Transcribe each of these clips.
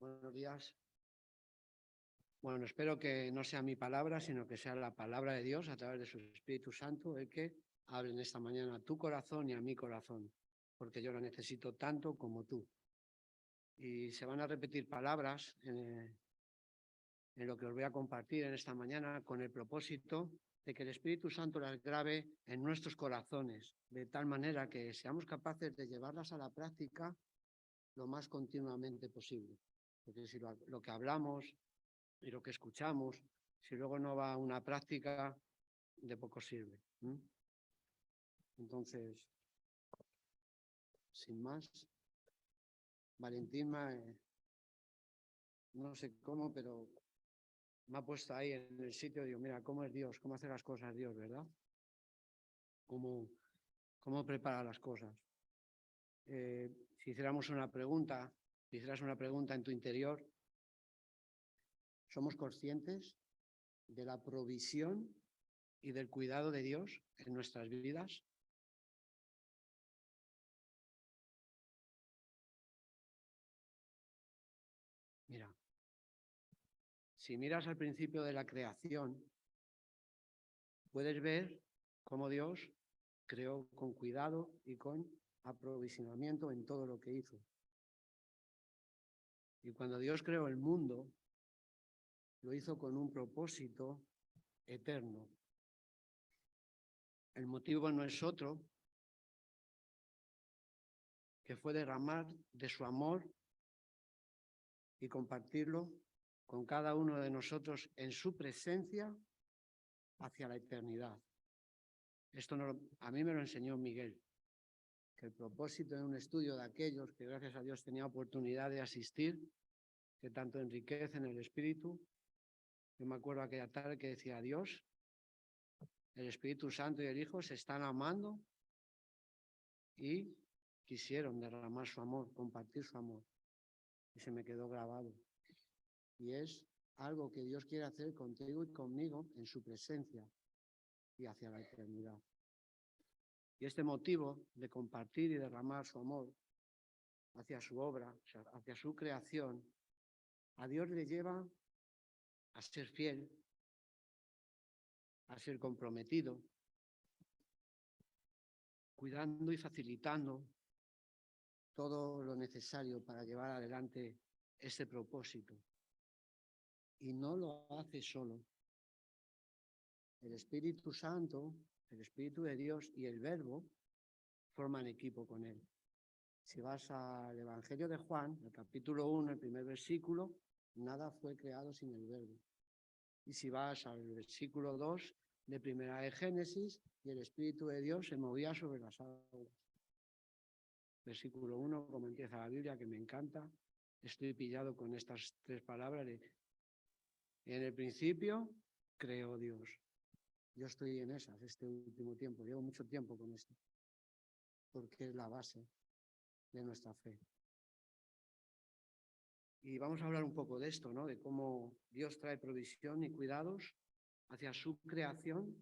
Buenos días. Bueno, espero que no sea mi palabra, sino que sea la palabra de Dios a través de su Espíritu Santo el que hable en esta mañana a tu corazón y a mi corazón, porque yo la necesito tanto como tú. Y se van a repetir palabras en lo que os voy a compartir en esta mañana con el propósito de que el Espíritu Santo las grabe en nuestros corazones, de tal manera que seamos capaces de llevarlas a la práctica lo más continuamente posible. Porque si lo que hablamos y lo que escuchamos, si luego no va a una práctica, de poco sirve. Entonces, sin más, Valentín no sé cómo, pero me ha puesto ahí en el sitio, digo, mira, cómo es Dios, cómo hace las cosas Dios, ¿verdad? Cómo prepara las cosas. Si hicieras una pregunta en tu interior, ¿somos conscientes de la provisión y del cuidado de Dios en nuestras vidas? Mira, si miras al principio de la creación, puedes ver cómo Dios creó con cuidado y con aprovisionamiento en todo lo que hizo. Y cuando Dios creó el mundo, lo hizo con un propósito eterno. El motivo no es otro que fue derramar de su amor y compartirlo con cada uno de nosotros en su presencia hacia la eternidad. Esto a mí me lo enseñó Miguel, que el propósito de un estudio de aquellos que gracias a Dios tenía oportunidad de asistir, que tanto enriquecen el espíritu. Yo me acuerdo aquella tarde que decía Dios, el Espíritu Santo y el Hijo se están amando y quisieron derramar su amor, compartir su amor. Y se me quedó grabado. Y es algo que Dios quiere hacer contigo y conmigo en su presencia y hacia la eternidad. Y este motivo de compartir y derramar su amor hacia su obra, hacia su creación, a Dios le lleva a ser fiel, a ser comprometido, cuidando y facilitando todo lo necesario para llevar adelante ese propósito. Y no lo hace solo. El Espíritu Santo, el Espíritu de Dios y el Verbo forman equipo con él. Si vas al Evangelio de Juan, el capítulo 1, el primer versículo, nada fue creado sin el Verbo. Y si vas al versículo 2 de Primera de Génesis, y el Espíritu de Dios se movía sobre las aguas. Versículo 1, como empieza la Biblia, que me encanta. Estoy pillado con estas tres palabras de en el principio creó Dios. Yo estoy en esas este último tiempo, llevo mucho tiempo con esto, porque es la base de nuestra fe. Y vamos a hablar un poco de esto, ¿no? De cómo Dios trae provisión y cuidados hacia su creación,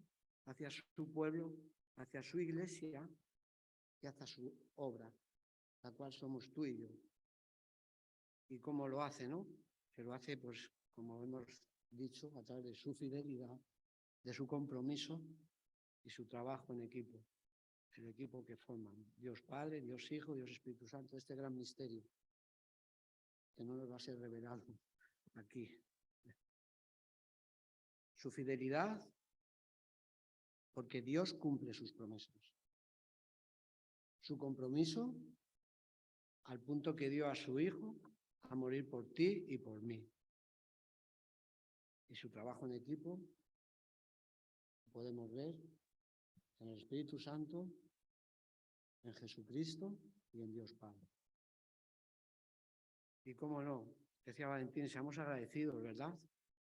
hacia su pueblo, hacia su iglesia y hacia su obra, la cual somos tú y yo. ¿Y cómo lo hace, no? Se lo hace, pues, como hemos dicho, a través de su fidelidad, de su compromiso y su trabajo en equipo, el equipo que forman Dios Padre, Dios Hijo, Dios Espíritu Santo, este gran misterio que no nos va a ser revelado aquí. Su fidelidad, porque Dios cumple sus promesas. Su compromiso, al punto que dio a su Hijo a morir por ti y por mí. Y su trabajo en equipo, podemos ver en el Espíritu Santo, en Jesucristo y en Dios Padre. Y cómo no, decía Valentín, seamos agradecidos, ¿verdad?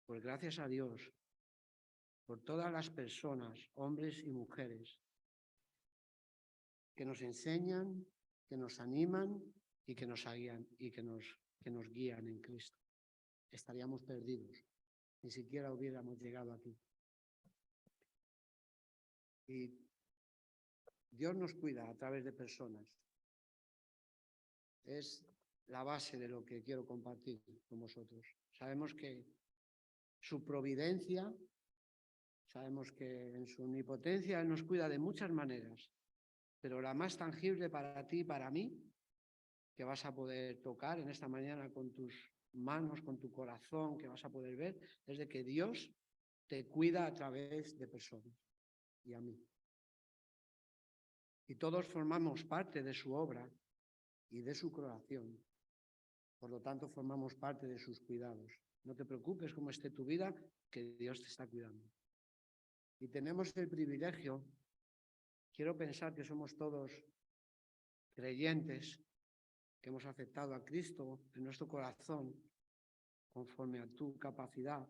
Pues gracias a Dios por todas las personas, hombres y mujeres, que nos enseñan, que nos animan y que nos guían en Cristo. Estaríamos perdidos, ni siquiera hubiéramos llegado aquí. Y Dios nos cuida a través de personas. Es la base de lo que quiero compartir con vosotros. Sabemos que su providencia, sabemos que en su omnipotencia Él nos cuida de muchas maneras, pero la más tangible para ti y para mí, que vas a poder tocar en esta mañana con tus manos, con tu corazón, que vas a poder ver, es de que Dios te cuida a través de personas y a mí. Y todos formamos parte de su obra y de su creación. Por lo tanto, formamos parte de sus cuidados. No te preocupes cómo esté tu vida, que Dios te está cuidando. Y tenemos el privilegio, quiero pensar que somos todos creyentes, que hemos aceptado a Cristo en nuestro corazón, conforme a tu capacidad.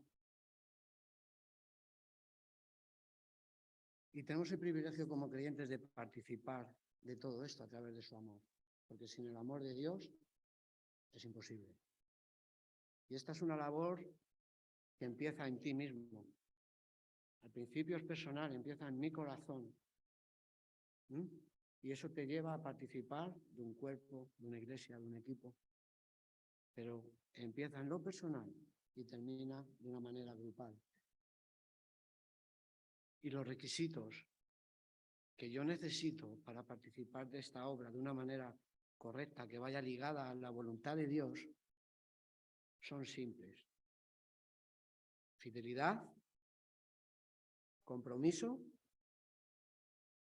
Y tenemos el privilegio como creyentes de participar de todo esto a través de su amor. Porque sin el amor de Dios es imposible. Y esta es una labor que empieza en ti mismo. Al principio es personal, empieza en mi corazón. Y eso te lleva a participar de un cuerpo, de una iglesia, de un equipo. Pero empieza en lo personal y termina de una manera grupal. Y los requisitos que yo necesito para participar de esta obra de una manera correcta, que vaya ligada a la voluntad de Dios, son simples. Fidelidad, compromiso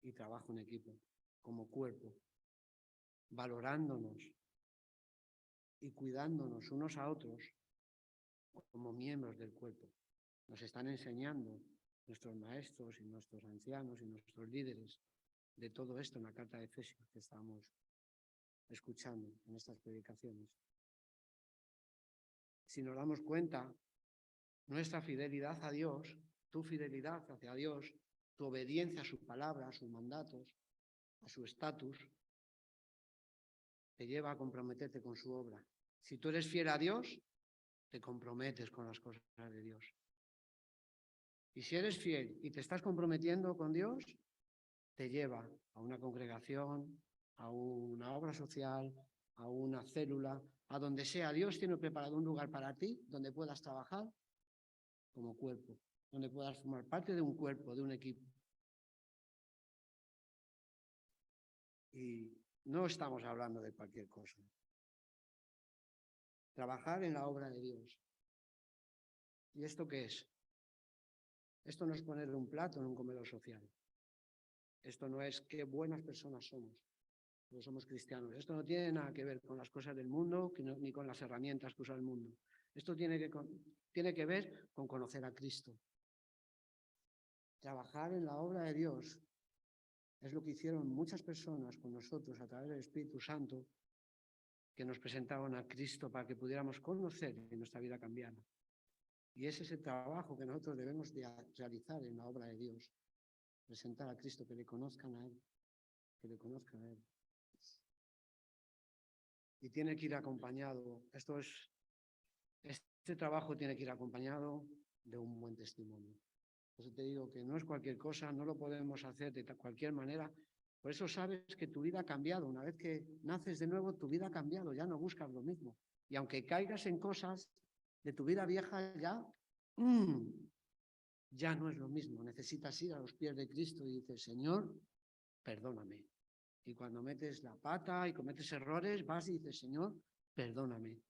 y trabajo en equipo, como cuerpo, valorándonos y cuidándonos unos a otros como miembros del cuerpo. Nos están enseñando nuestros maestros y nuestros ancianos y nuestros líderes de todo esto en la carta de Efesios que estamos escuchando en estas predicaciones. Si nos damos cuenta, nuestra fidelidad a Dios, tu fidelidad hacia Dios, tu obediencia a su palabra, a sus mandatos, a su estatus, te lleva a comprometerte con su obra. Si tú eres fiel a Dios, te comprometes con las cosas de Dios. Y si eres fiel y te estás comprometiendo con Dios, te lleva a una congregación, a una obra social, a una célula, a donde sea. Dios tiene preparado un lugar para ti donde puedas trabajar como cuerpo, donde puedas formar parte de un cuerpo, de un equipo. Y no estamos hablando de cualquier cosa. Trabajar en la obra de Dios. ¿Y esto qué es? Esto no es poner un plato en un comedor social. Esto no es qué buenas personas somos, no somos cristianos. Esto no tiene nada que ver con las cosas del mundo ni con las herramientas que usa el mundo. Esto tiene que ver con conocer a Cristo. Trabajar en la obra de Dios es lo que hicieron muchas personas con nosotros a través del Espíritu Santo, que nos presentaron a Cristo para que pudiéramos conocer y nuestra vida cambiara. Y ese es el trabajo que nosotros debemos de realizar en la obra de Dios. Presentar a Cristo, que le conozcan a Él, que le conozcan a Él. Y tiene que ir acompañado, este trabajo tiene que ir acompañado de un buen testimonio. Por eso te digo que no es cualquier cosa, no lo podemos hacer de cualquier manera. Por eso sabes que tu vida ha cambiado. Una vez que naces de nuevo, tu vida ha cambiado, ya no buscas lo mismo. Y aunque caigas en cosas de tu vida vieja, ya no es lo mismo. Necesitas ir a los pies de Cristo y dices, Señor, perdóname. Y cuando metes la pata y cometes errores, vas y dices, Señor, perdóname.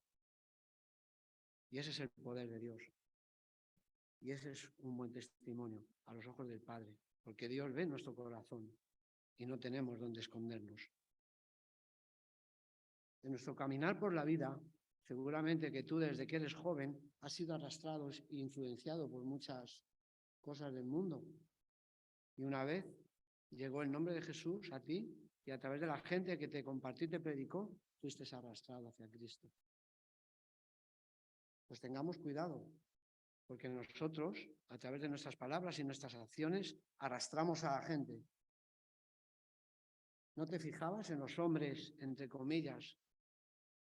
Y ese es el poder de Dios. Y ese es un buen testimonio a los ojos del Padre, porque Dios ve nuestro corazón y no tenemos dónde escondernos. En nuestro caminar por la vida, seguramente que tú desde que eres joven has sido arrastrado e influenciado por muchas cosas del mundo. Y una vez llegó el nombre de Jesús a ti y a través de la gente que te compartió y te predicó, fuiste arrastrado hacia Cristo. Pues tengamos cuidado, porque nosotros, a través de nuestras palabras y nuestras acciones, arrastramos a la gente. ¿No te fijabas en los hombres, entre comillas,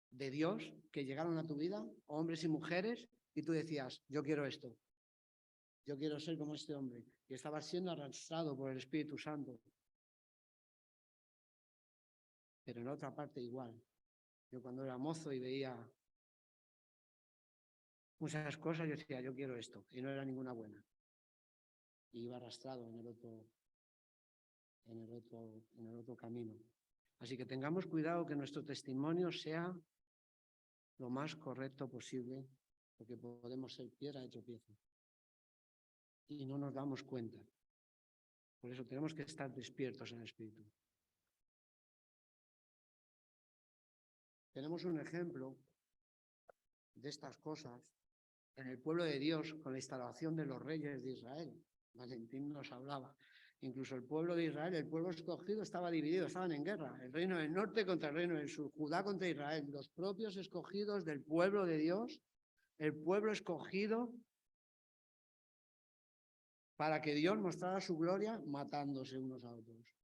de Dios que llegaron a tu vida, hombres y mujeres, y tú decías, yo quiero esto, yo quiero ser como este hombre, y estabas siendo arrastrado por el Espíritu Santo? Pero en otra parte igual, Yo cuando era mozo y veía muchas cosas, yo decía, yo quiero esto, y no era ninguna buena. Y iba arrastrado en el otro camino. Así que tengamos cuidado que nuestro testimonio sea lo más correcto posible, porque podemos ser piedra de tropiezo. Y no nos damos cuenta. Por eso tenemos que estar despiertos en el espíritu. Tenemos un ejemplo de estas cosas en el pueblo de Dios con la instalación de los reyes de Israel. Valentín nos hablaba. Incluso el pueblo de Israel, el pueblo escogido, estaba dividido, estaban en guerra. El reino del norte contra el reino del sur, Judá contra Israel. Los propios escogidos del pueblo de Dios, el pueblo escogido para que Dios mostrara su gloria matándose unos a otros.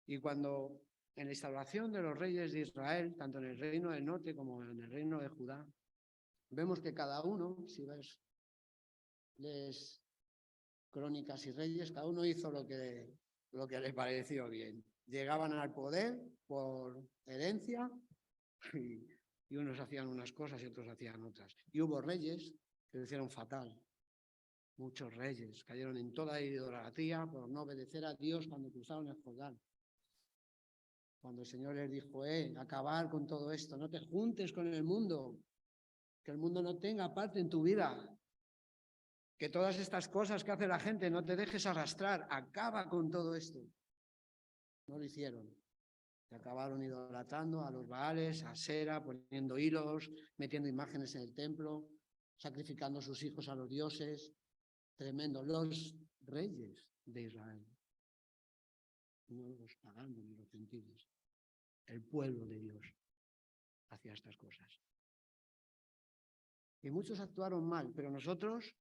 Y cuando en la instalación de los reyes de Israel, tanto en el reino del norte como en el reino de Judá, vemos que cada uno, si lees Crónicas y Reyes, cada uno hizo lo que le pareció bien. Llegaban al poder por herencia y unos hacían unas cosas y otros hacían otras. Y hubo reyes que lo hicieron fatal. Muchos reyes cayeron en toda idolatría por no obedecer a Dios cuando cruzaron el Jordán. Cuando el Señor les dijo, acabar con todo esto, no te juntes con el mundo, que el mundo no tenga parte en tu vida, que todas estas cosas que hace la gente no te dejes arrastrar, acaba con todo esto. No lo hicieron. Se acabaron idolatrando a los Baales, a Asera, poniendo hilos, metiendo imágenes en el templo, sacrificando a sus hijos a los dioses. Tremendo. Los reyes de Israel. No los paganos ni los gentiles. El pueblo de Dios hacía estas cosas. Y muchos actuaron mal, pero nosotros,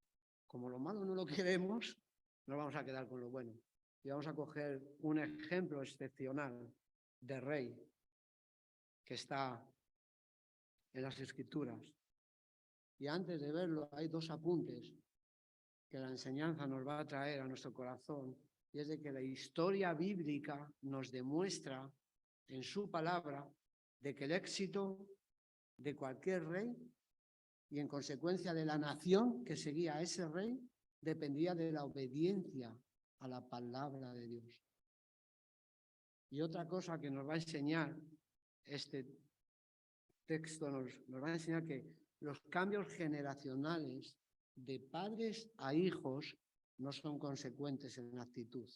como lo malo no lo queremos, nos vamos a quedar con lo bueno. Y vamos a coger un ejemplo excepcional de rey que está en las Escrituras. Y antes de verlo, hay dos apuntes que la enseñanza nos va a traer a nuestro corazón, y es de que la historia bíblica nos demuestra en su palabra de que el éxito de cualquier rey y en consecuencia de la nación que seguía a ese rey dependía de la obediencia a la palabra de Dios. Y otra cosa que nos va a enseñar este texto, nos va a enseñar que los cambios generacionales de padres a hijos no son consecuentes en la actitud.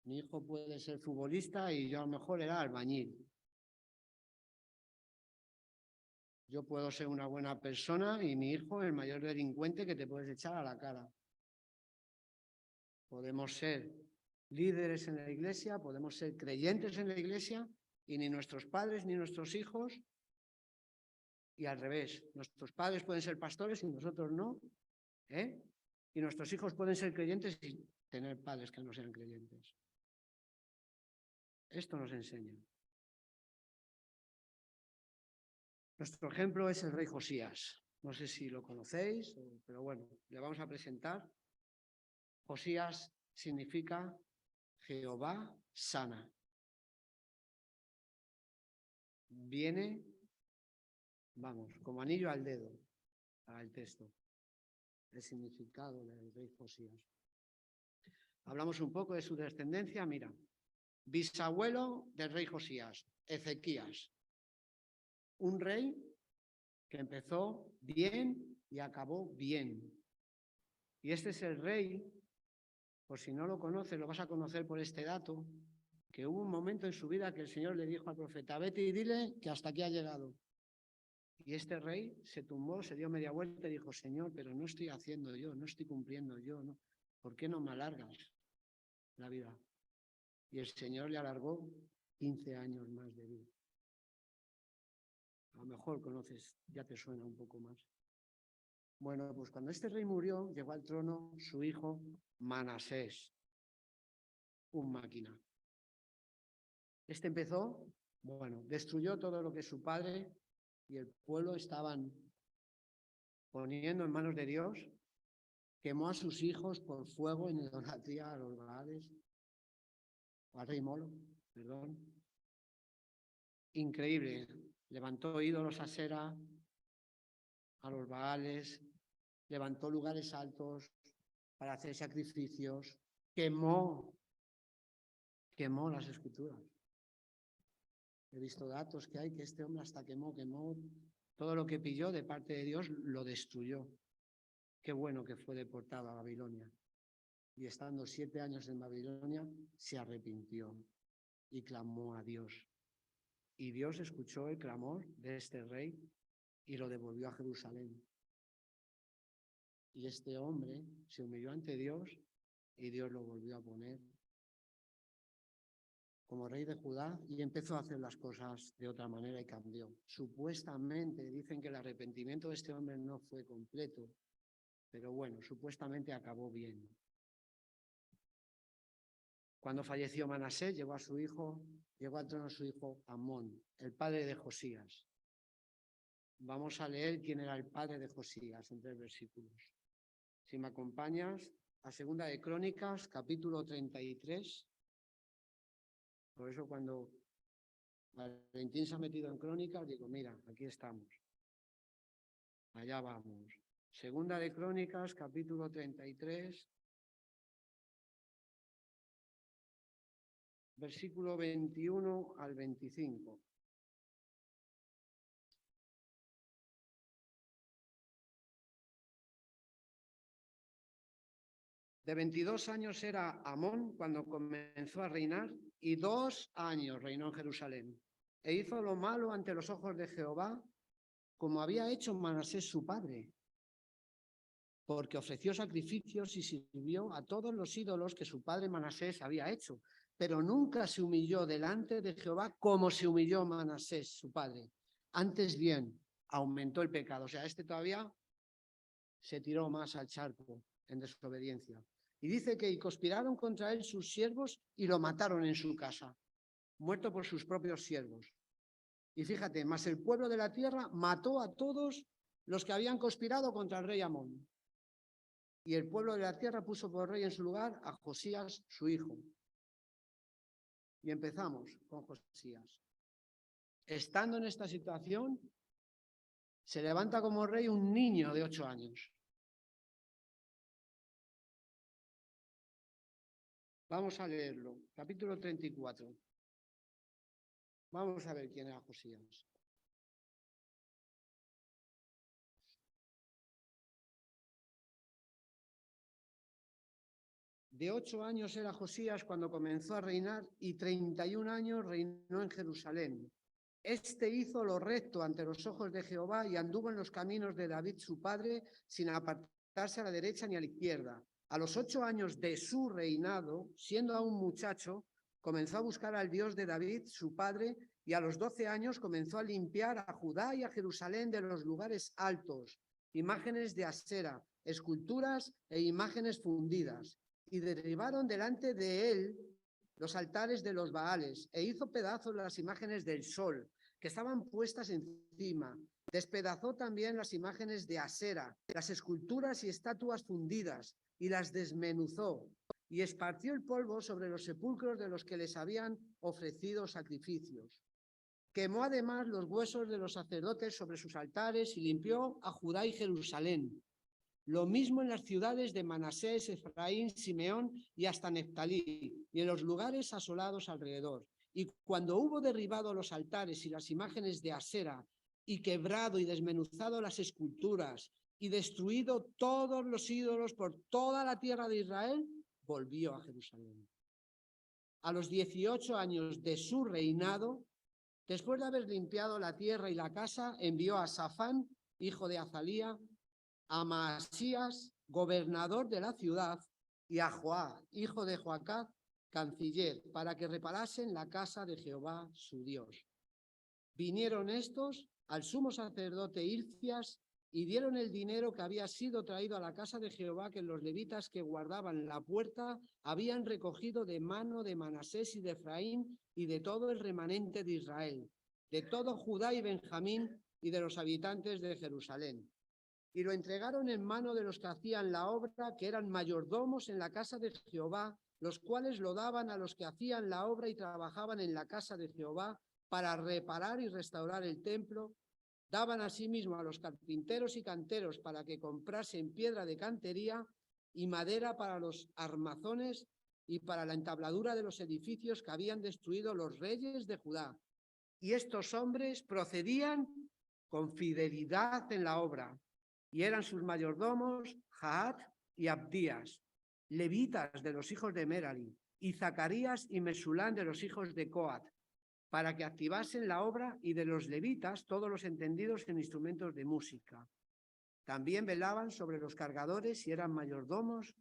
Mi hijo puede ser futbolista y yo a lo mejor era albañil. Yo puedo ser una buena persona y mi hijo el mayor delincuente que te puedes echar a la cara. Podemos ser líderes en la iglesia, podemos ser creyentes en la iglesia y ni nuestros padres ni nuestros hijos, y al revés, nuestros padres pueden ser pastores y nosotros no, y nuestros hijos pueden ser creyentes y tener padres que no sean creyentes. Esto nos enseña. Nuestro ejemplo es el rey Josías. No sé si lo conocéis, pero bueno, le vamos a presentar. Josías significa Jehová sana. Viene, como anillo al dedo para el texto, el significado del rey Josías. Hablamos un poco de su descendencia. Mira, bisabuelo del rey Josías, Ezequías. Un rey que empezó bien y acabó bien. Y este es el rey, por si no lo conoces, lo vas a conocer por este dato, que hubo un momento en su vida que el Señor le dijo al profeta, vete y dile que hasta aquí ha llegado. Y este rey se tumbó, se dio media vuelta y dijo, Señor, pero no estoy haciendo yo, no estoy cumpliendo yo, ¿no? ¿Por qué no me alargas la vida? Y el Señor le alargó 15 años más de vida. A lo mejor conoces, ya te suena un poco más. Bueno, pues cuando este rey murió, llegó al trono su hijo Manasés, un máquina. Este empezó, destruyó todo lo que su padre y el pueblo estaban poniendo en manos de Dios, quemó a sus hijos por fuego en idolatría a los Baales, al rey Molo. Perdón. Increíble. Levantó ídolos a Asera, a los Baales, levantó lugares altos para hacer sacrificios, quemó las escrituras. He visto datos que hay que este hombre hasta quemó todo lo que pilló de parte de Dios, lo destruyó. Qué bueno que fue deportado a Babilonia. Y estando 7 años en Babilonia, se arrepintió y clamó a Dios. Y Dios escuchó el clamor de este rey y lo devolvió a Jerusalén. Y este hombre se humilló ante Dios y Dios lo volvió a poner como rey de Judá y empezó a hacer las cosas de otra manera y cambió. Supuestamente dicen que el arrepentimiento de este hombre no fue completo, pero bueno, supuestamente acabó bien. Cuando falleció Manasés, llegó al trono su hijo Amón, el padre de Josías. Vamos a leer quién era el padre de Josías en 3 versículos. Si me acompañas, a 2 de Crónicas, capítulo 33. Por eso cuando Valentín se ha metido en Crónicas, digo, mira, aquí estamos. Allá vamos. 2 de Crónicas, capítulo 33, versículo 21 al 25. De 22 años era Amón cuando comenzó a reinar, y 2 años reinó en Jerusalén. E hizo lo malo ante los ojos de Jehová, como había hecho Manasés su padre, porque ofreció sacrificios y sirvió a todos los ídolos que su padre Manasés había hecho, pero nunca se humilló delante de Jehová como se humilló Manasés, su padre. Antes bien, aumentó el pecado. O sea, este todavía se tiró más al charco en desobediencia. Y dice que conspiraron contra él sus siervos y lo mataron en su casa, muerto por sus propios siervos. Y fíjate, más el pueblo de la tierra mató a todos los que habían conspirado contra el rey Amón. Y el pueblo de la tierra puso por rey en su lugar a Josías, su hijo. Y empezamos con Josías. Estando en esta situación, se levanta como rey un niño de 8 años. Vamos a leerlo, capítulo 34. Vamos a ver quién era Josías. De 8 años era Josías cuando comenzó a reinar y 31 años reinó en Jerusalén. Este hizo lo recto ante los ojos de Jehová y anduvo en los caminos de David su padre, sin apartarse a la derecha ni a la izquierda. A los 8 años de su reinado, siendo aún muchacho, comenzó a buscar al Dios de David su padre, y a los 12 años comenzó a limpiar a Judá y a Jerusalén de los lugares altos, imágenes de Asera, esculturas e imágenes fundidas. Y derribaron delante de él los altares de los Baales, e hizo pedazos las imágenes del sol, que estaban puestas encima. Despedazó también las imágenes de Asera, las esculturas y estatuas fundidas, y las desmenuzó, y esparció el polvo sobre los sepulcros de los que les habían ofrecido sacrificios. Quemó además los huesos de los sacerdotes sobre sus altares y limpió a Judá y Jerusalén. Lo mismo en las ciudades de Manasés, Efraín, Simeón y hasta Neftalí, y en los lugares asolados alrededor. Y cuando hubo derribado los altares y las imágenes de Asera, y quebrado y desmenuzado las esculturas, y destruido todos los ídolos por toda la tierra de Israel, volvió a Jerusalén. A los 18 años de su reinado, después de haber limpiado la tierra y la casa, envió a Safán, hijo de Azalía, a Maasías, gobernador de la ciudad, y a Joá, hijo de Joacaz, canciller, para que reparasen la casa de Jehová su Dios. Vinieron estos al sumo sacerdote Hilcias y dieron el dinero que había sido traído a la casa de Jehová, que los levitas que guardaban la puerta habían recogido de mano de Manasés y de Efraín y de todo el remanente de Israel, de todo Judá y Benjamín y de los habitantes de Jerusalén. Y lo entregaron en mano de los que hacían la obra, que eran mayordomos en la casa de Jehová, los cuales lo daban a los que hacían la obra y trabajaban en la casa de Jehová para reparar y restaurar el templo. Daban asimismo a los carpinteros y canteros para que comprasen piedra de cantería y madera para los armazones y para la entabladura de los edificios que habían destruido los reyes de Judá. Y estos hombres procedían con fidelidad en la obra, y eran sus mayordomos Jaat y Abdías, levitas de los hijos de Merari, y Zacarías y Mesulán de los hijos de Coat, para que activasen la obra, y de los levitas todos los entendidos en instrumentos de música. También velaban sobre los cargadores y eran mayordomos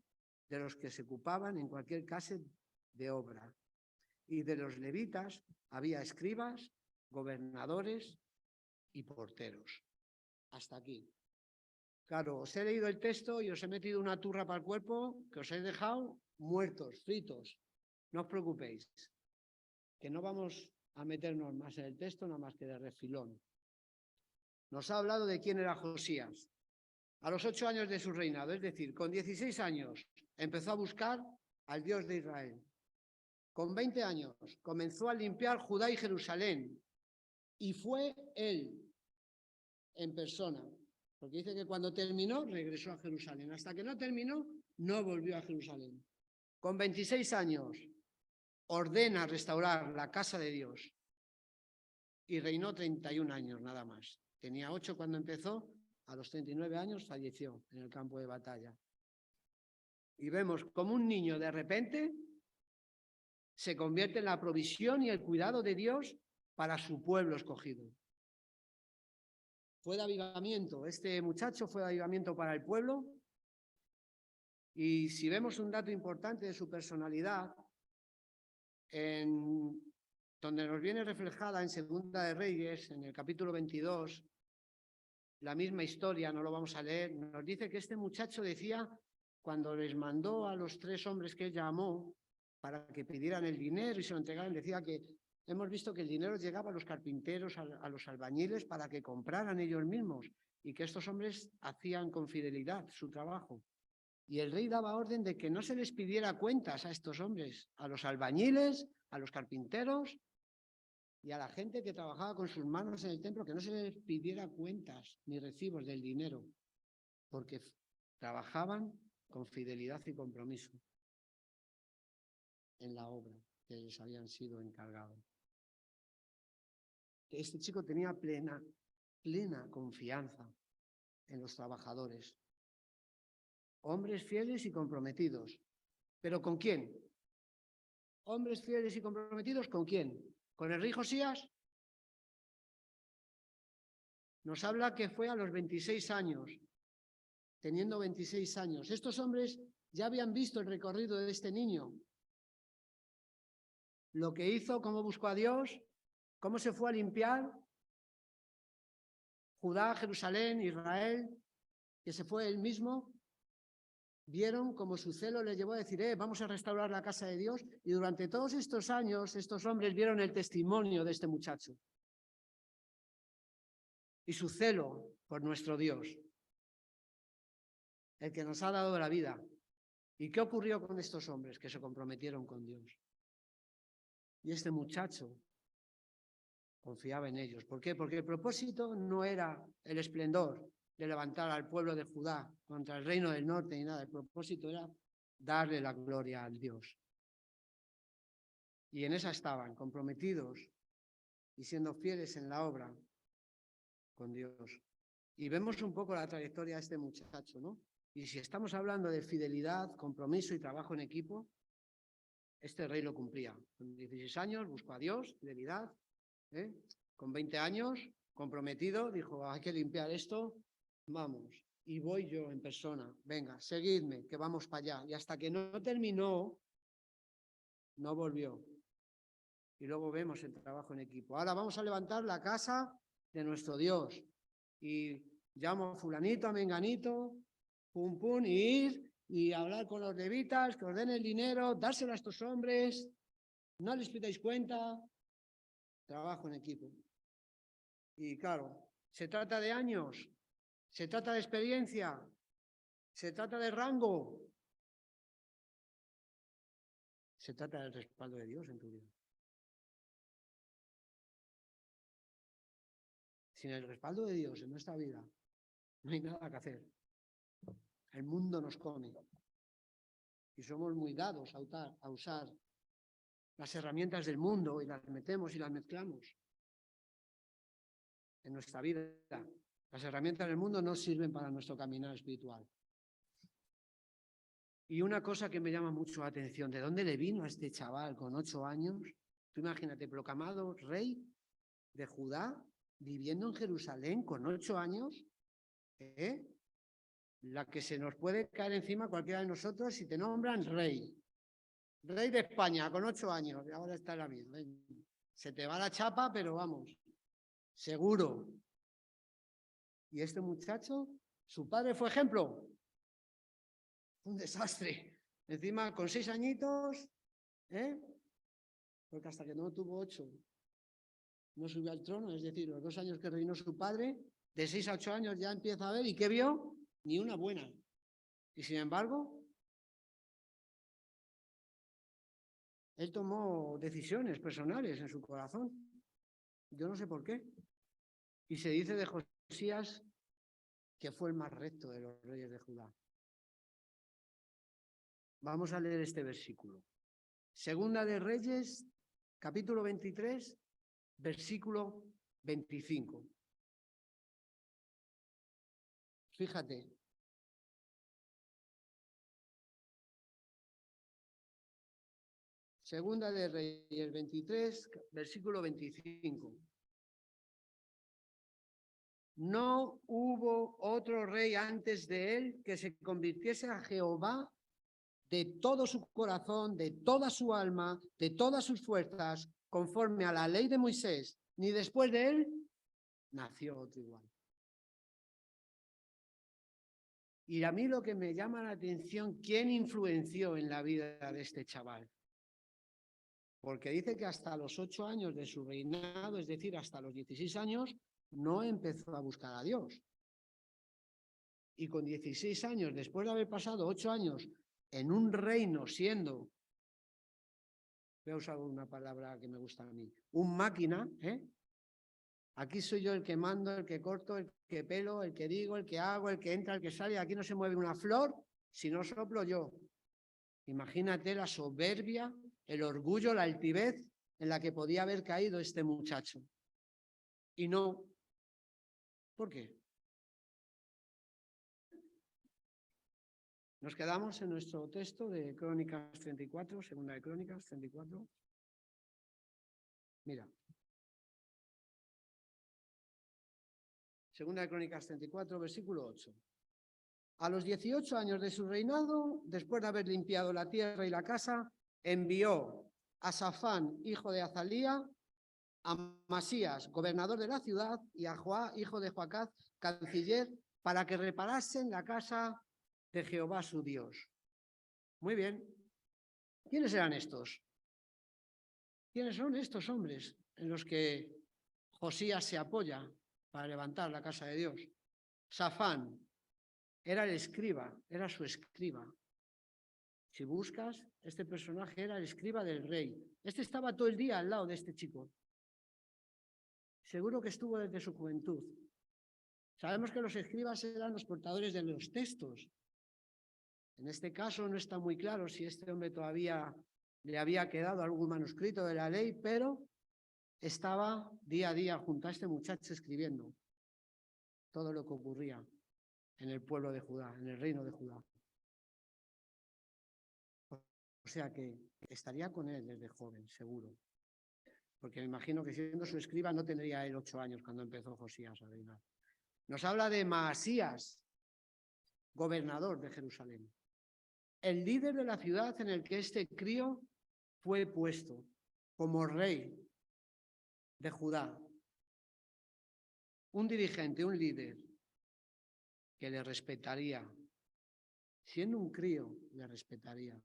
de los que se ocupaban en cualquier clase de obra. Y de los levitas había escribas, gobernadores y porteros. Hasta aquí. Claro, os he leído el texto y os he metido una turra para el cuerpo que os he dejado muertos, fritos. No os preocupéis, que no vamos a meternos más en el texto, nada más que de refilón. Nos ha hablado de quién era Josías. A los 8 años de su reinado, es decir, con 16 años, empezó a buscar al Dios de Israel. Con 20 años comenzó a limpiar Judá y Jerusalén, y fue él en persona, porque dice que cuando terminó regresó a Jerusalén. Hasta que no terminó, no volvió a Jerusalén. Con 26 años ordena restaurar la casa de Dios y reinó 31 años nada más. Tenía 8 cuando empezó, a los 39 años falleció en el campo de batalla. Y vemos como un niño de repente se convierte en la provisión y el cuidado de Dios para su pueblo escogido. Fue de avivamiento, este muchacho fue de avivamiento para el pueblo. Y si vemos un dato importante de su personalidad, donde nos viene reflejada en Segunda de Reyes, en el capítulo 22, la misma historia, no lo vamos a leer, nos dice que este muchacho decía, cuando les mandó a los 3 hombres que él llamó para que pidieran el dinero y se lo entregaran, decía que hemos visto que el dinero llegaba a los carpinteros, a los albañiles, para que compraran ellos mismos, y que estos hombres hacían con fidelidad su trabajo. Y el rey daba orden de que no se les pidiera cuentas a estos hombres, a los albañiles, a los carpinteros y a la gente que trabajaba con sus manos en el templo, que no se les pidiera cuentas ni recibos del dinero, porque trabajaban con fidelidad y compromiso en la obra que les habían sido encargados. Este chico tenía plena confianza en los trabajadores. Hombres fieles y comprometidos. ¿Pero con quién? Hombres fieles y comprometidos, ¿con quién? ¿Con el rey Josías? Nos habla que fue a los 26 años, teniendo 26 años. Estos hombres ya habían visto el recorrido de este niño. Lo que hizo, cómo buscó a Dios, cómo se fue a limpiar Judá, Jerusalén, Israel, que se fue él mismo. Vieron cómo su celo le llevó a decir, vamos a restaurar la casa de Dios. Y durante todos estos años, estos hombres vieron el testimonio de este muchacho y su celo por nuestro Dios, el que nos ha dado la vida. ¿Y qué ocurrió con estos hombres que se comprometieron con Dios? Y este muchacho confiaba en ellos. ¿Por qué? Porque el propósito no era el esplendor de levantar al pueblo de Judá contra el reino del norte ni nada. El propósito era darle la gloria al Dios. Y en esa estaban, comprometidos y siendo fieles en la obra con Dios. Y vemos un poco la trayectoria de este muchacho, ¿no? Y si estamos hablando de fidelidad, compromiso y trabajo en equipo, este rey lo cumplía. Con 16 años buscó a Dios, fidelidad. Con 20 años, comprometido, dijo, hay que limpiar esto, vamos. Y voy yo en persona, venga, seguidme, que vamos para allá. Y hasta que no terminó, no volvió. Y luego vemos el trabajo en equipo. Ahora vamos a levantar la casa de nuestro Dios. Y llamo a fulanito, a menganito, pum, pum, y ir y hablar con los levitas, que os den el dinero, dárselo a estos hombres, no les pidáis cuenta, trabajo en equipo. Y claro, se trata de años, se trata de experiencia, se trata de rango. Se trata del respaldo de Dios en tu vida. Sin el respaldo de Dios en nuestra vida, no hay nada que hacer. El mundo nos come. Y somos muy dados a usar las herramientas del mundo y las metemos y las mezclamos en nuestra vida. Las herramientas del mundo no sirven para nuestro caminar espiritual. Y una cosa que me llama mucho la atención, ¿de dónde le vino a este chaval con 8 años? Tú imagínate, proclamado rey de Judá, viviendo en Jerusalén con 8 años, la que se nos puede caer encima cualquiera de nosotros si te nombran rey. Rey de España con 8 años, y ahora está la misma. Se te va la chapa, pero vamos, seguro. Y este muchacho, su padre fue ejemplo. Un desastre. Encima, con 6 añitos, porque hasta que no tuvo 8, no subió al trono, es decir, los 2 años que reinó su padre, de 6 a 8 años ya empieza a ver, ¿y qué vio? Ni una buena. Y sin embargo, él tomó decisiones personales en su corazón. Yo no sé por qué. Y se dice de Josías que fue el más recto de los reyes de Judá. Vamos a leer este versículo. Segunda de Reyes, capítulo 23, versículo 25. Fíjate. Segunda de Reyes 23, versículo 25. No hubo otro rey antes de él que se convirtiese a Jehová de todo su corazón, de toda su alma, de todas sus fuerzas, conforme a la ley de Moisés, ni después de él nació otro igual. Y a mí lo que me llama la atención, ¿quién influenció en la vida de este chaval? Porque dice que hasta los 8 años de su reinado, es decir, hasta los 16 años, no empezó a buscar a Dios. Y con 16 años, después de haber pasado 8 años en un reino siendo, voy a usar una palabra que me gusta a mí, un máquina, Aquí soy yo el que mando, el que corto, el que pelo, el que digo, el que hago, el que entra, el que sale. Aquí no se mueve una flor si no soplo yo. Imagínate la soberbia, el orgullo, la altivez en la que podía haber caído este muchacho. Y no. ¿Por qué? Nos quedamos en nuestro texto de Crónicas 34, segunda de Crónicas 34. Mira. Segunda de Crónicas 34, versículo 8. A los 18 años de su reinado, después de haber limpiado la tierra y la casa, envió a Safán, hijo de Azalía, a Masías, gobernador de la ciudad, y a Joá, hijo de Joacaz, canciller, para que reparasen la casa de Jehová su Dios. Muy bien. ¿Quiénes eran estos? ¿Quiénes son estos hombres en los que Josías se apoya para levantar la casa de Dios? Safán era el escriba, era su escriba. Si buscas, este personaje era el escriba del rey. Este estaba todo el día al lado de este chico. Seguro que estuvo desde su juventud. Sabemos que los escribas eran los portadores de los textos. En este caso no está muy claro si este hombre todavía le había quedado algún manuscrito de la ley, pero estaba día a día junto a este muchacho escribiendo todo lo que ocurría en el pueblo de Judá, en el reino de Judá. O sea que estaría con él desde joven, seguro. Porque me imagino que siendo su escriba no tendría él 8 años cuando empezó Josías a reinar. Nos habla de Maasías, gobernador de Jerusalén. El líder de la ciudad en el que este crío fue puesto como rey de Judá. Un dirigente, un líder que le respetaría. Siendo un crío, le respetaría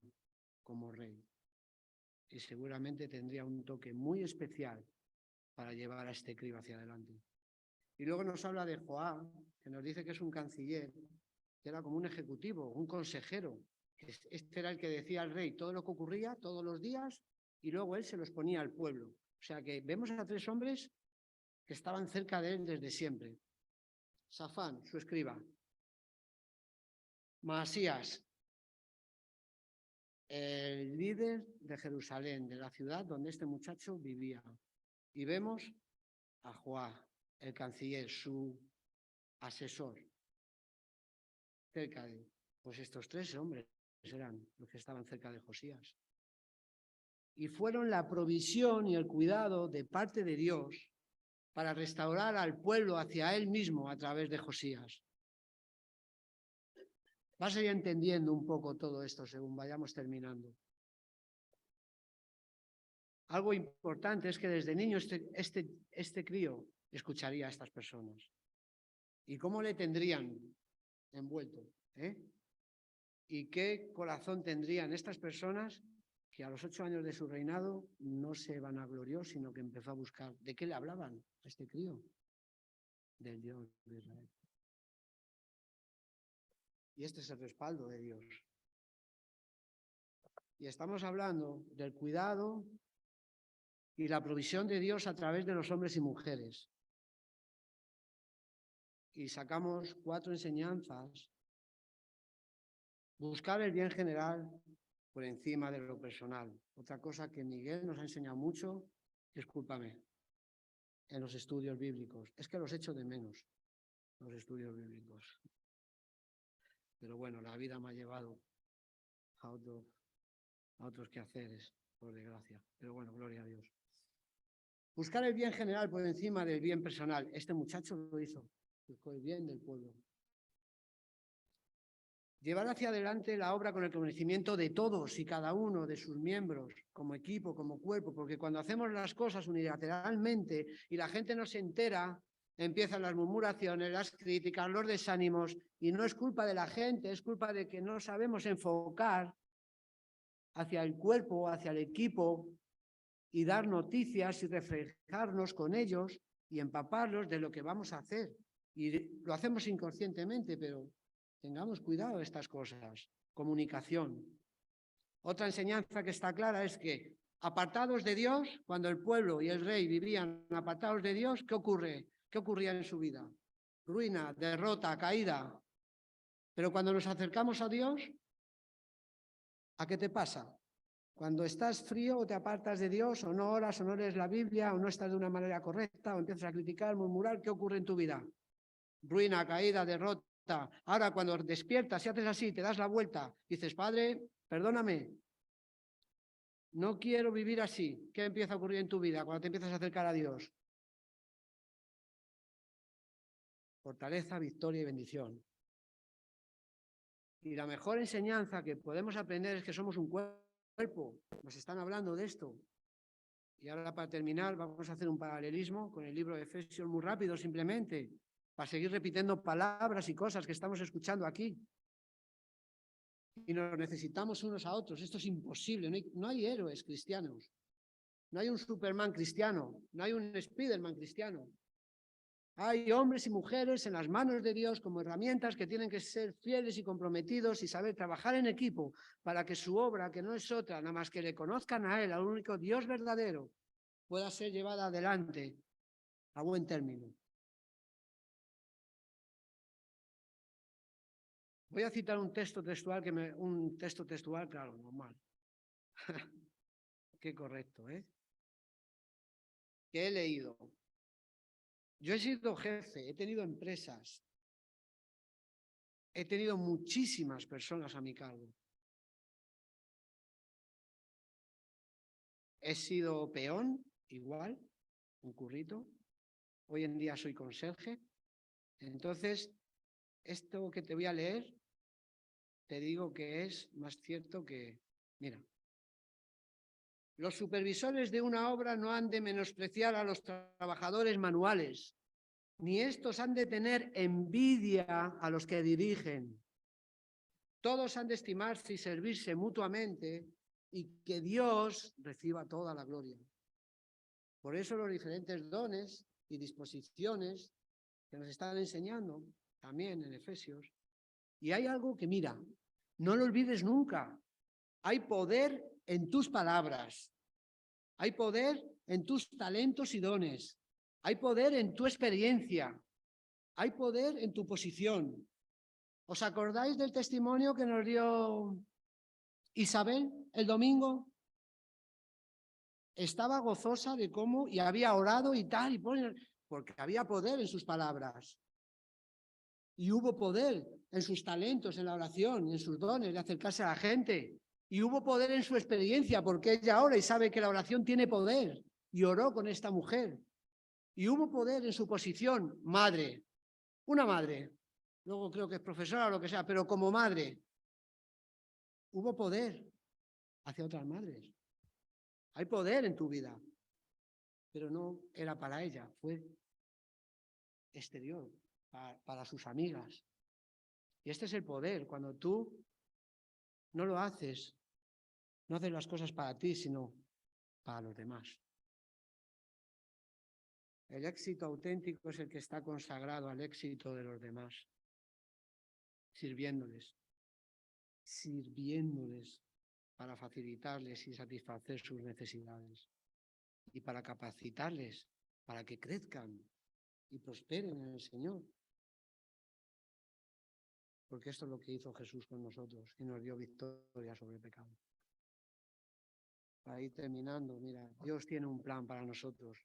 como rey. Y seguramente tendría un toque muy especial para llevar a este crío hacia adelante. Y luego nos habla de Joá, que nos dice que es un canciller, que era como un ejecutivo, un consejero, Este era el que decía al rey todo lo que ocurría todos los días y luego él se los ponía al pueblo. O sea que vemos a 3 hombres que estaban cerca de él desde siempre. Safán, su escriba. Maasías, el líder de Jerusalén, de la ciudad donde este muchacho vivía. Y vemos a Joá, el canciller, su asesor, cerca de él. Pues estos 3 hombres eran los que estaban cerca de Josías. Y fueron la provisión y el cuidado de parte de Dios para restaurar al pueblo hacia él mismo a través de Josías. Vas a ir entendiendo un poco todo esto según vayamos terminando. Algo importante es que desde niño este crío escucharía a estas personas. ¿Y cómo le tendrían envuelto? ¿Y qué corazón tendrían estas personas que a los 8 años de su reinado no se vanaglorió, sino que empezó a buscar? ¿De qué le hablaban a este crío? Del Dios de Israel. Y este es el respaldo de Dios. Y estamos hablando del cuidado y la provisión de Dios a través de los hombres y mujeres. Y sacamos 4 enseñanzas. Buscar el bien general por encima de lo personal. Otra cosa que Miguel nos ha enseñado mucho, discúlpame, en los estudios bíblicos. Es que los echo de menos, los estudios bíblicos. Pero bueno, la vida me ha llevado a otros quehaceres, por desgracia. Pero bueno, gloria a Dios. Buscar el bien general por encima del bien personal. Este muchacho lo hizo. Buscó el bien del pueblo. Llevar hacia adelante la obra con el conocimiento de todos y cada uno de sus miembros, como equipo, como cuerpo, porque cuando hacemos las cosas unilateralmente y la gente no se entera, empiezan las murmuraciones, las críticas, los desánimos, y no es culpa de la gente, es culpa de que no sabemos enfocar hacia el cuerpo, hacia el equipo, y dar noticias y reflejarnos con ellos y empaparlos de lo que vamos a hacer. Y lo hacemos inconscientemente, pero tengamos cuidado de estas cosas. Comunicación. Otra enseñanza que está clara es que apartados de Dios, cuando el pueblo y el rey vivían apartados de Dios, ¿qué ocurre? ¿Qué ocurría en su vida? Ruina, derrota, caída. Pero cuando nos acercamos a Dios, ¿a qué te pasa? Cuando estás frío o te apartas de Dios, o no oras, o no lees la Biblia, o no estás de una manera correcta, o empiezas a criticar, murmurar, ¿qué ocurre en tu vida? Ruina, caída, derrota. Ahora, cuando despiertas y haces así, te das la vuelta, dices, Padre, perdóname, no quiero vivir así. ¿Qué empieza a ocurrir en tu vida cuando te empiezas a acercar a Dios? Fortaleza, victoria y bendición. Y la mejor enseñanza que podemos aprender es que somos un cuerpo. Nos están hablando de esto. Y ahora, para terminar, vamos a hacer un paralelismo con el libro de Efesios muy rápido, simplemente, para seguir repitiendo palabras y cosas que estamos escuchando aquí. Y nos necesitamos unos a otros. Esto es imposible. No hay héroes cristianos. No hay un Superman cristiano. No hay un Spiderman cristiano. Hay hombres y mujeres en las manos de Dios como herramientas que tienen que ser fieles y comprometidos y saber trabajar en equipo para que su obra, que no es otra, nada más que le conozcan a Él, al único Dios verdadero, pueda ser llevada adelante a buen término. Voy a citar un texto textual, claro, normal. Qué correcto, ¿eh? Que he leído. Yo he sido jefe, he tenido empresas, he tenido muchísimas personas a mi cargo. He sido peón, igual, un currito. Hoy en día soy conserje. Entonces, esto que te voy a leer, te digo que es más cierto que... Mira, los supervisores de una obra no han de menospreciar a los trabajadores manuales, ni estos han de tener envidia a los que dirigen. Todos han de estimarse y servirse mutuamente y que Dios reciba toda la gloria. Por eso los diferentes dones y disposiciones que nos están enseñando también en Efesios. Y hay algo que, mira, No lo olvides nunca. Hay poder en tus palabras. Hay poder en tus talentos y dones. Hay poder en tu experiencia. Hay poder en tu posición. ¿Os acordáis del testimonio que nos dio Isabel el domingo? Estaba gozosa de cómo y había orado y tal, porque había poder en sus palabras. Y hubo poder en sus talentos, en la oración, en sus dones, de acercarse a la gente. Y hubo poder en su experiencia, porque ella ora y sabe que la oración tiene poder. Y oró con esta mujer. Y hubo poder en su posición, madre. Una madre. Luego creo que es profesora o lo que sea, pero como madre. Hubo poder hacia otras madres. Hay poder en tu vida. Pero no era para ella, fue exterior, para sus amigas. Y este es el poder, cuando tú no lo haces, no haces las cosas para ti, sino para los demás. El éxito auténtico es el que está consagrado al éxito de los demás, sirviéndoles para facilitarles y satisfacer sus necesidades y para capacitarles para que crezcan y prosperen en el Señor. Porque esto es lo que hizo Jesús con nosotros y nos dio victoria sobre el pecado. Para ir terminando, mira, Dios tiene un plan para nosotros.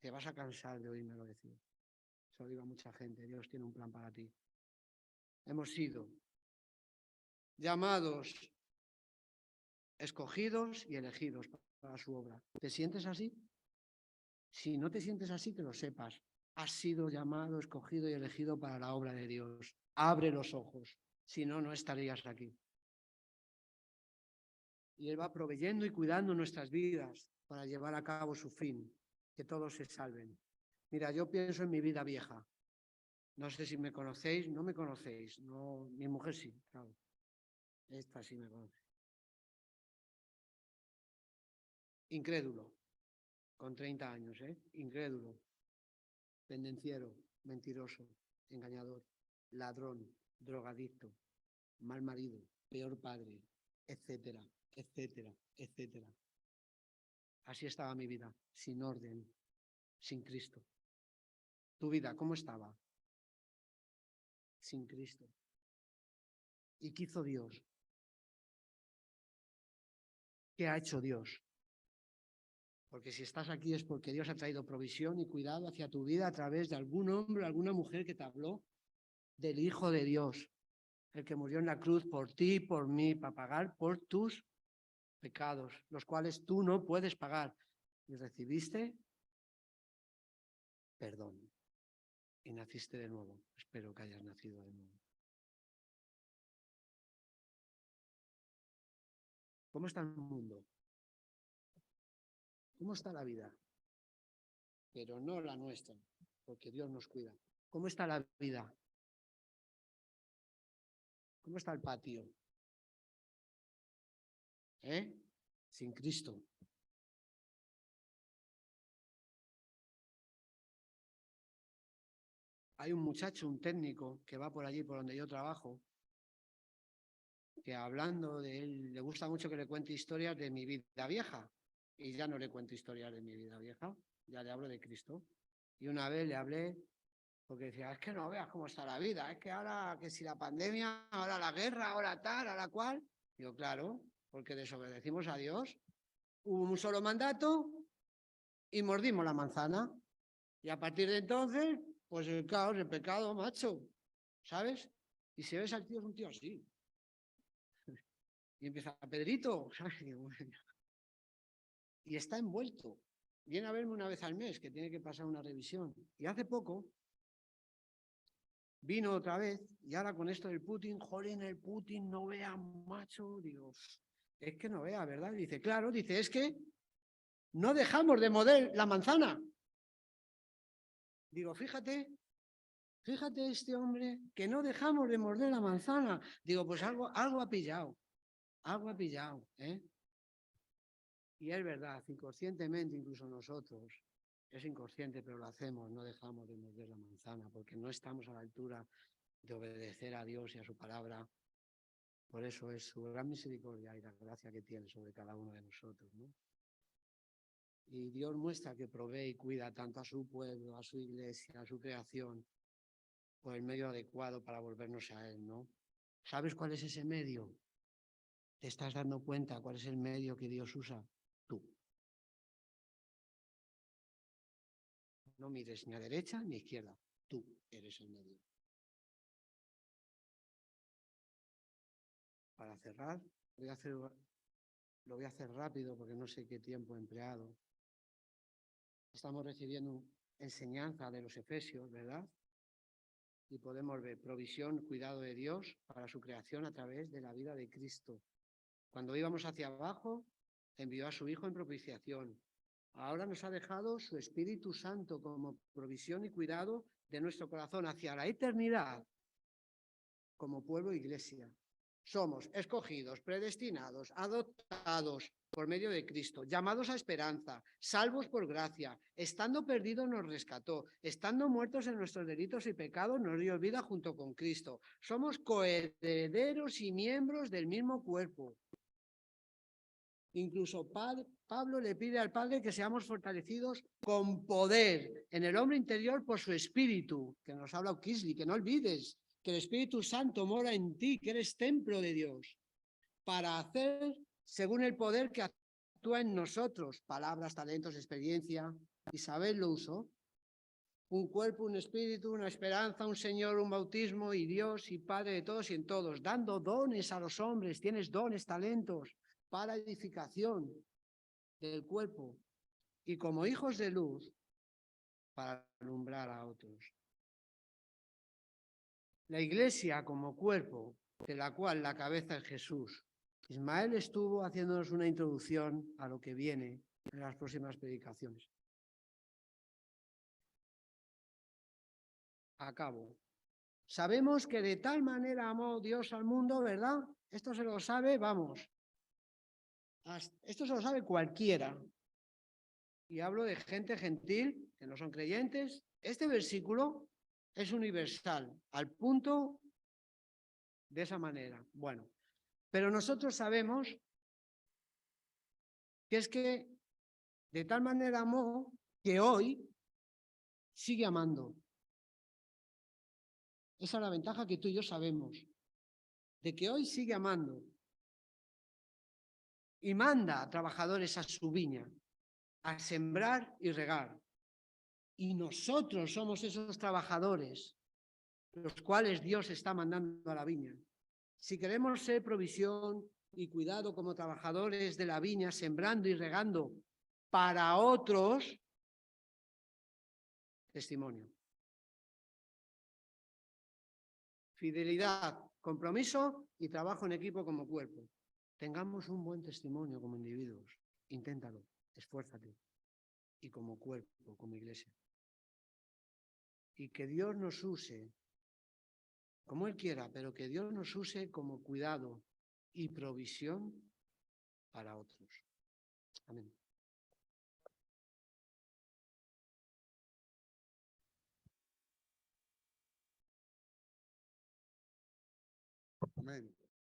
Te vas a cansar de oírmelo decir. Se lo digo a mucha gente, Dios tiene un plan para ti. Hemos sido llamados, escogidos y elegidos para su obra. ¿Te sientes así? Si no te sientes así, que lo sepas. Has sido llamado, escogido y elegido para la obra de Dios. Abre los ojos, si no, no estarías aquí. Y Él va proveyendo y cuidando nuestras vidas para llevar a cabo su fin, que todos se salven. Mira, yo pienso en mi vida vieja. No sé si me conocéis, no me conocéis. No, mi mujer sí, claro. Esta sí me conoce. Incrédulo, con 30 años, incrédulo, pendenciero, mentiroso, engañador, ladrón, drogadicto, mal marido, peor padre, etcétera, etcétera, etcétera. Así estaba mi vida, sin orden, sin Cristo. ¿Tu vida cómo estaba? Sin Cristo. ¿Y qué hizo Dios? ¿Qué ha hecho Dios? Porque si estás aquí es porque Dios ha traído provisión y cuidado hacia tu vida a través de algún hombre o alguna mujer que te habló del Hijo de Dios, el que murió en la cruz por ti y por mí, para pagar por tus pecados, los cuales tú no puedes pagar. Y recibiste perdón. Y naciste de nuevo. Espero que hayas nacido de nuevo. ¿Cómo está el mundo? ¿Cómo está la vida? Pero no la nuestra, porque Dios nos cuida. ¿Cómo está la vida? ¿Cómo está el patio? Sin Cristo. Hay un muchacho, un técnico, que va por allí, por donde yo trabajo, que hablando de él, le gusta mucho que le cuente historias de mi vida vieja. Y ya no le cuento historias de mi vida vieja, ya le hablo de Cristo. Y una vez le hablé, porque decía, es que no veas cómo está la vida, es que ahora, que si la pandemia, ahora la guerra, ahora tal, ahora cual. Digo, claro, porque desobedecimos a Dios. Hubo un solo mandato y mordimos la manzana. Y a partir de entonces, pues el caos, el pecado, macho, ¿sabes? Y si ves al tío, es un tío así. Y empieza, Pedrito, ¿sabes? Y está envuelto. Viene a verme una vez al mes, que tiene que pasar una revisión. Y hace poco vino otra vez, y ahora con esto del Putin, jolín, el Putin, no vea, macho, digo, es que no vea, ¿verdad? Dice, claro, dice, es que no dejamos de morder la manzana. Digo, fíjate este hombre, que no dejamos de morder la manzana. Digo, pues algo ha pillado, ¿eh? Y es verdad, inconscientemente, incluso nosotros, es inconsciente, pero lo hacemos, no dejamos de morder la manzana, porque no estamos a la altura de obedecer a Dios y a su palabra. Por eso es su gran misericordia y la gracia que tiene sobre cada uno de nosotros, ¿no? Y Dios muestra que provee y cuida tanto a su pueblo, a su iglesia, a su creación, por el medio adecuado para volvernos a Él, ¿no? ¿Sabes cuál es ese medio? ¿Te estás dando cuenta cuál es el medio que Dios usa? Tú. No mires ni a derecha ni a izquierda. Tú eres el medio. Para cerrar, lo voy a hacer rápido porque no sé qué tiempo he empleado. Estamos recibiendo enseñanza de los Efesios, ¿verdad? Y podemos ver provisión, cuidado de Dios para su creación a través de la vida de Cristo. Cuando íbamos hacia abajo, envió a su Hijo en propiciación. Ahora nos ha dejado su Espíritu Santo como provisión y cuidado de nuestro corazón hacia la eternidad como pueblo e iglesia. Somos escogidos, predestinados, adoptados por medio de Cristo, llamados a esperanza, salvos por gracia, estando perdidos nos rescató, estando muertos en nuestros delitos y pecados nos dio vida junto con Cristo. Somos coherederos y miembros del mismo cuerpo. Incluso Pablo le pide al Padre que seamos fortalecidos con poder en el hombre interior por su Espíritu, que nos habla Kisly, que no olvides que el Espíritu Santo mora en ti, que eres templo de Dios, para hacer según el poder que actúa en nosotros, palabras, talentos, experiencia. Isabel lo usó. Un cuerpo, un espíritu, una esperanza, un Señor, un bautismo y Dios y Padre de todos y en todos, dando dones a los hombres, tienes dones, talentos para edificación del cuerpo y como hijos de luz para alumbrar a otros. La Iglesia como cuerpo, de la cual la cabeza es Jesús. Ismael estuvo haciéndonos una introducción a lo que viene en las próximas predicaciones. Acabo. Sabemos que de tal manera amó Dios al mundo, ¿verdad? Esto se lo sabe, vamos. Esto se lo sabe cualquiera. Y hablo de gente gentil, que no son creyentes. Este versículo es universal, al punto de esa manera. Bueno, pero nosotros sabemos que es que de tal manera amó que hoy sigue amando. Esa es la ventaja que tú y yo sabemos, de que hoy sigue amando. Y manda a trabajadores a su viña, a sembrar y regar. Y nosotros somos esos trabajadores, los cuales Dios está mandando a la viña. Si queremos ser provisión y cuidado como trabajadores de la viña, sembrando y regando para otros, testimonio. Fidelidad, compromiso y trabajo en equipo como cuerpo. Tengamos un buen testimonio como individuos. Inténtalo, esfuérzate. Y como cuerpo, como iglesia. Y que Dios nos use como Él quiera, pero que Dios nos use como cuidado y provisión para otros. Amén. Amén.